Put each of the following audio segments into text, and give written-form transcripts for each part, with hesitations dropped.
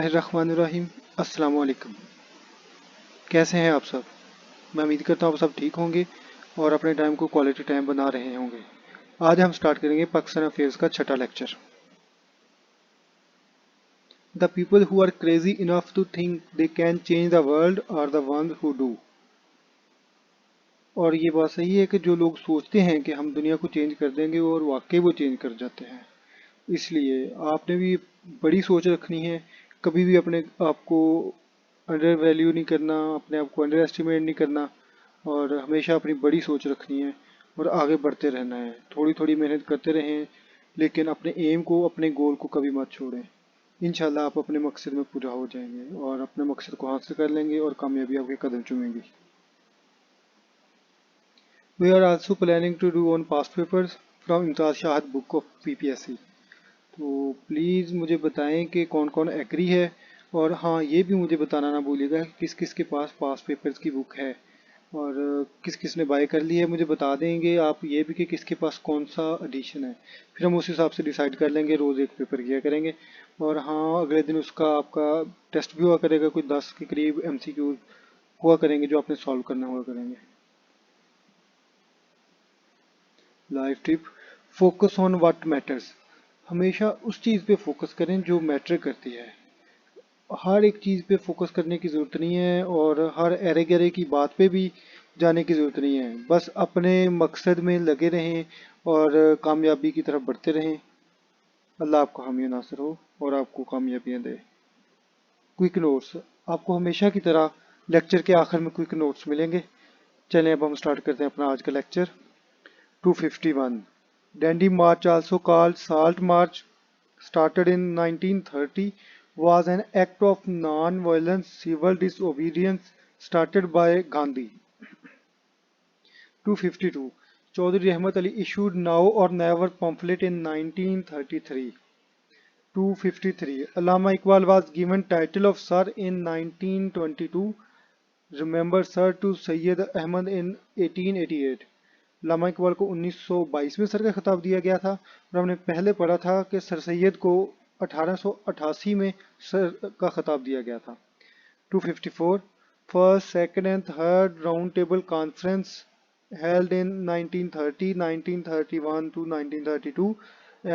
الرحمن الرحیم۔ السلام علیکم، کیسے ہیں آپ سب؟ میں امید کرتا ہوں آپ سب ٹھیک ہوں گے اور اپنے ٹائم کو کوالٹی ٹائم بنا رہے ہوں گے۔ آج ہم سٹارٹ کریں گے پاکستان افیئرز کا چھٹا لیکچر۔ The people who are crazy enough to think they can change the world are the ones who do. اور یہ بات صحیح ہے کہ جو لوگ سوچتے ہیں کہ ہم دنیا کو چینج کر دیں گے اور واقعی وہ چینج کر جاتے ہیں۔ اس لیے آپ نے بھی بڑی سوچ رکھنی ہے، کبھی بھی اپنے آپ کو انڈر ویلیو نہیں کرنا، اپنے آپ کو انڈر ایسٹیمیٹ نہیں کرنا، اور ہمیشہ اپنی بڑی سوچ رکھنی ہے اور آگے بڑھتے رہنا ہے۔ تھوڑی تھوڑی محنت کرتے رہیں، لیکن اپنے ایم کو، اپنے گول کو کبھی مت چھوڑیں۔ انشاءاللہ آپ اپنے مقصد میں پورا ہو جائیں گے اور اپنے مقصد کو حاصل کر لیں گے اور کامیابی آپ کے قدم چومیں گی۔ We are also planning to do on past papers from Imtiaz Shahid book of PPSC۔ تو پلیز مجھے بتائیں کہ کون کون ایگری ہے، اور ہاں یہ بھی مجھے بتانا نہ بھولیے گا کہ کس کس کے پاس پاس پیپرز کی بک ہے اور کس کس نے بائی کر لی ہے۔ مجھے بتا دیں گے آپ یہ بھی کہ کس کے پاس کون سا ایڈیشن ہے، پھر ہم اس حساب سے ڈیسائیڈ کر لیں گے، روز ایک پیپر کیا کریں گے۔ اور ہاں اگلے دن اس کا آپ کا ٹیسٹ بھی ہوا کرے گا، کوئی 10 کے قریب MCQ ہوا کریں گے جو آپ نے سالو کرنا ہوا کریں گے۔ Life tip: focus on what matters. ہمیشہ اس چیز پہ فوکس کریں جو میٹر کرتی ہے۔ ہر ایک چیز پہ فوکس کرنے کی ضرورت نہیں ہے اور ہر ایرے گیرے کی بات پہ بھی جانے کی ضرورت نہیں ہے۔ بس اپنے مقصد میں لگے رہیں اور کامیابی کی طرف بڑھتے رہیں۔ اللہ آپ کو حامی و ناصر ہو اور آپ کو کامیابیاں دے۔ کوئک نوٹس: آپ کو ہمیشہ کی طرح لیکچر کے آخر میں کوئک نوٹس ملیں گے۔ چلیں اب ہم سٹارٹ کرتے ہیں اپنا آج کا lecture. 251 Dandy March, also called Salt March, started in 1930, was an act of non-violent civil disobedience started by Gandhi. 252 Chaudhry Ahmad Ali issued Now or Never pamphlet in 1933. 253 Allama Iqbal was given title of Sir in 1922. Remember Sir to Sayyid Ahmad in 1888. علامہ اقبال کو 1922 میں سر کا خطاب دیا گیا تھا، اور ہم نے پہلے پڑھا تھا کہ سر سید کو 1888 میں سر کا خطاب دیا گیا تھا۔ 254 first, second and third round table conference held in 1930, 1931 to 1932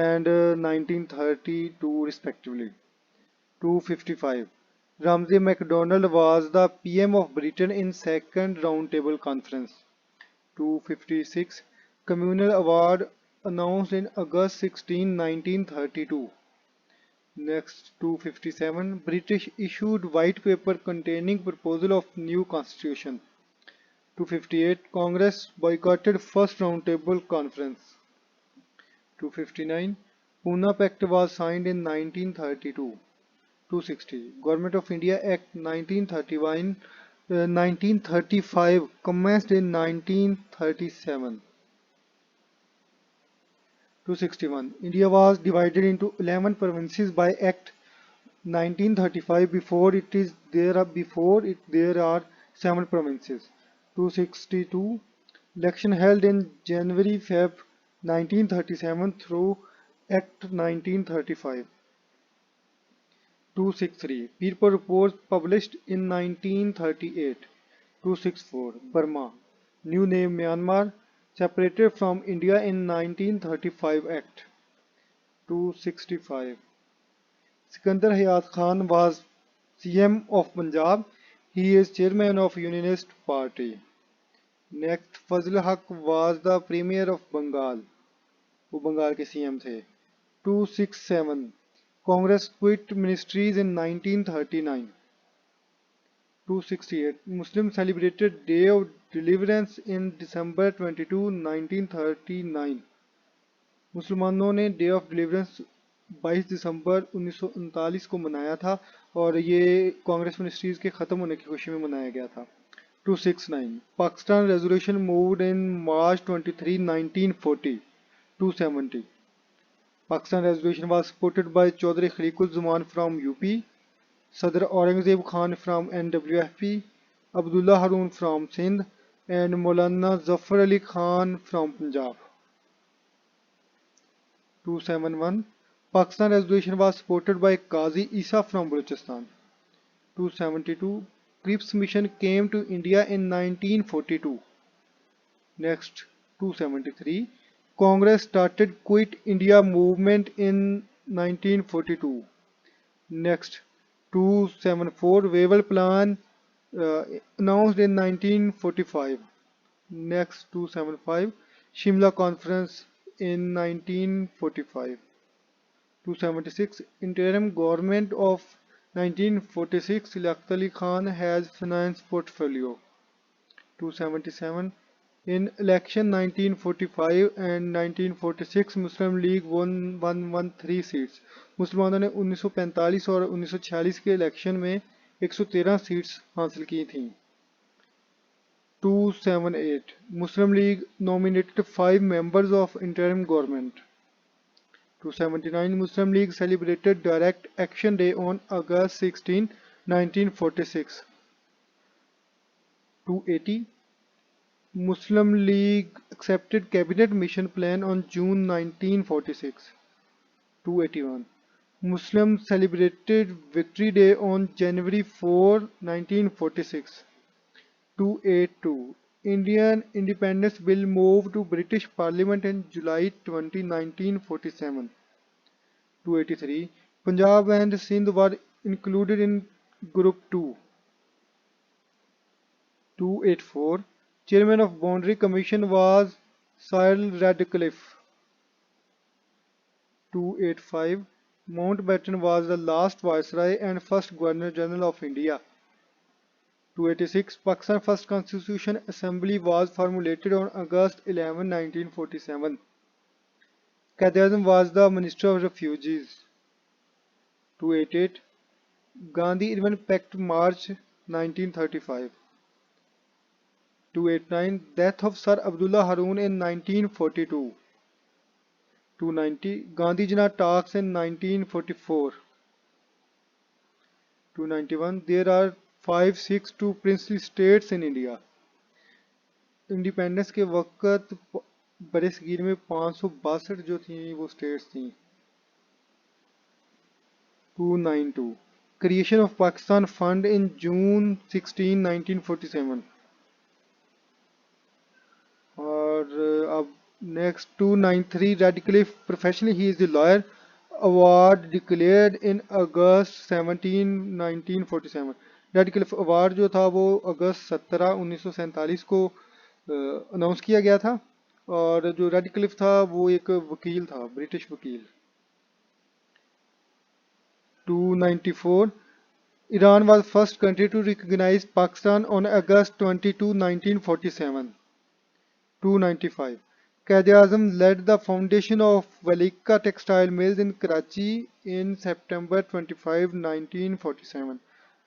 and 1932 respectively. 255 Ramsay MacDonald was the PM of Britain in second round table conference. 256 Communal Award announced in August 16, 1932. Next, 257 British issued white paper containing proposal of new constitution. 258 Congress boycotted first round table conference. 259 Pune Pact was signed in 1932. 260 Government of India Act 1935 commenced in 1937. 261 India was divided into 11 provinces by Act 1935. Before it there are 7 provinces. 262 Election held in January-Feb 1937 through Act 1935. 263 Peerport reports published in 1938. 264 Burma, new name Myanmar, separated from India in 1935 Act. 265 Sikandar Hayat Khan was CM of Punjab. He is chairman of Unionist Party. Next, Fazl Haq was the Premier of Bengal. وہ بنگال کے CM تھے۔ 267 Congress quit ministries in 1939. 268 Muslims celebrated Day of Deliverance in December 22, 1939. مسلمانوں نے day of deliverance 22 دسمبر 1939 کو منایا تھا، اور یہ کانگریس منسٹریز کے ختم ہونے کی خوشی میں منایا گیا تھا۔ 269 Pakistan resolution moved in March 23, 1940. 270 Pakistan resolution was supported by Chaudhry Khaliqul Zaman from UP, Sadr Aurangzeb Khan from NWFP, Abdullah Haroon from Sindh, and Maulana Zafar Ali Khan from Punjab. 271 Pakistan resolution was supported by Qazi Isa from Balochistan. 272. Cripps mission came to India in 1942. Next, 273. Congress started Quit India movement in 1942. Next, 274. Wavell Plan announced in 1945. Next, 275. Shimla Conference in 1945. 276. Interim government of 1946. Liaquat Ali Khan has finance portfolio. 277. In election 1945 and 1946 Muslim League won 113 seats. मुसलमानों ने 1945 और 1946 के election में 113 seats हासिल की थीं. 278. Muslim League nominated 5 members of interim government. 279. Muslim League celebrated Direct Action Day on August 16, 1946. 280. Muslim League accepted Cabinet Mission Plan on June 1946. 281. Muslims celebrated Victory Day on January 4, 1946. 282. Indian Independence Bill moved to British Parliament in July 20, 1947. 283. Punjab and Sindh were included in Group 2. 284. Chairman of Boundary Commission was Cyril Radcliffe. 285. Mountbatten was the last Viceroy and first Governor General of India. 286. Pakistan First Constitution Assembly was formulated on August 11, 1947. Quaid-e-Azam was the Minister of Refugees. 288. Gandhi-Irwin Pact March 1935. 289. Death of Sir Abdullah Haroon in 1942. 290. Gandhi Jinnah talks in 1944. 291. There are 5, 6 to princely states in India. Independence के वक्त बड़े सगीर में 562 जो थी वो states थी. 292. Creation of Pakistan Fund in June 16, 1947. और अब next 293. Radcliffe professionally he is the lawyer. Award declared in August 17, 1947. Radcliffe award जो था वो अगस्त 17, 1947 को अनाउंस किया गया था और जो रेडक्लिफ था वो एक वकील था, ब्रिटिश वकील. 294. Iran was first country to recognize Pakistan on August 22, 1947. 295. Quaid-e-Azam led the foundation of Walika Textile Mills in Karachi in September 25, 1947.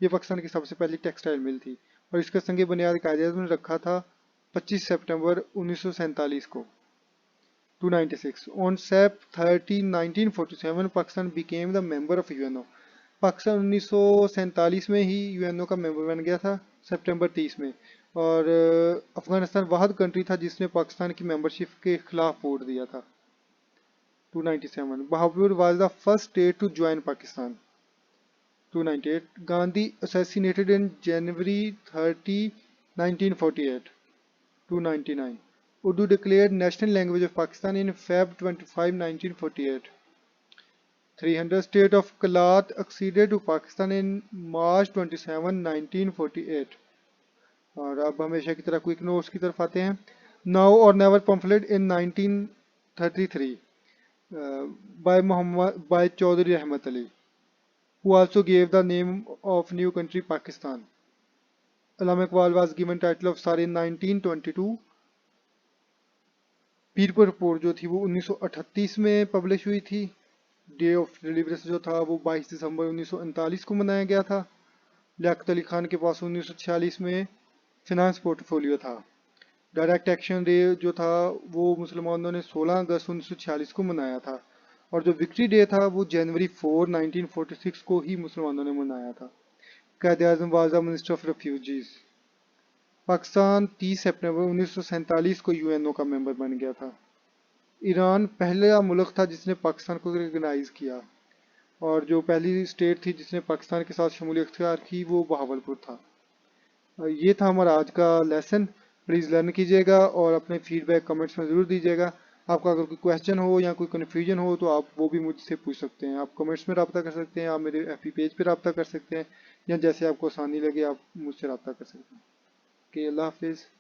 ये पाकिस्तान की सबसे पहली टेक्सटाइल मिल थी और इसका संग बुनियाद कायद-ए-आज़म ने रखा था 25 सितंबर 1947 को. 296. On Sep 30, 1947, Pakistan became the member of UNO. Pakistan 1947 में ही यूएनओ का मेंबर बन गया था सितंबर 30 में और अफगानिस्तान वाहिद कंट्री था जिसने पाकिस्तान की मेंबरशिप के खिलाफ वोट दिया था. 297. Bahawalpur was the first state to join Pakistan. 298. Gandhi assassinated in January 30, 1948. 299. Urdu declared national language of Pakistan in Feb 25, 1948. 300. State of Kalat acceded to Pakistan in March 27, 1948. और अब हमेशा की तरह क्विक नोट्स की तरफ आते हैं. Now or Never pamphlet in 1933 by Chaudhry Rahmat Ali, who also gave the name of new country Pakistan. Allama Iqbal was given title of Sar in 1922. Pirpur report जो थी वो 1938 में पब्लिश हुई थी. डे ऑफ डिलीवरेंस जो था वो 22 दिसंबर 1939 को मनाया गया था. लियाकत अली खान के पास 1946 में फिनांस पोर्टफोलियो था. डायरेक्ट एक्शन डे जो था वो मुसलमानों ने 16 अगस्त 1946 को मनाया था और जो विक्ट्री डे था वो जनवरी 4, 1946 को ही मुसलमानों ने मनाया था. Quaid-e-Azam was the minister of refugees. Pakistan 30 सितंबर 1947 को यूएनओ का मेंबर बन गया था. ایران پہلا ملک تھا جس نے پاکستان کو ریکگنائز کیا، اور جو پہلی اسٹیٹ تھی جس نے پاکستان کے ساتھ شمولیت اختیار کی وہ بہاولپور تھا۔ یہ تھا ہمارا آج کا لیسن، پلیز لرن کیجیے گا اور اپنے فیڈ بیک کمنٹس میں ضرور دیجیے گا۔ آپ کا اگر کوئی کویشچن ہو یا کوئی کنفیوژن ہو تو آپ وہ بھی مجھ سے پوچھ سکتے ہیں، آپ کمنٹس میں رابطہ کر سکتے ہیں، آپ میرے ایف بی پیج پہ رابطہ کر سکتے ہیں، یا جیسے آپ کو آسانی لگے آپ مجھ سے رابطہ کر سکتے ہیں۔ کہ اللہ حافظ۔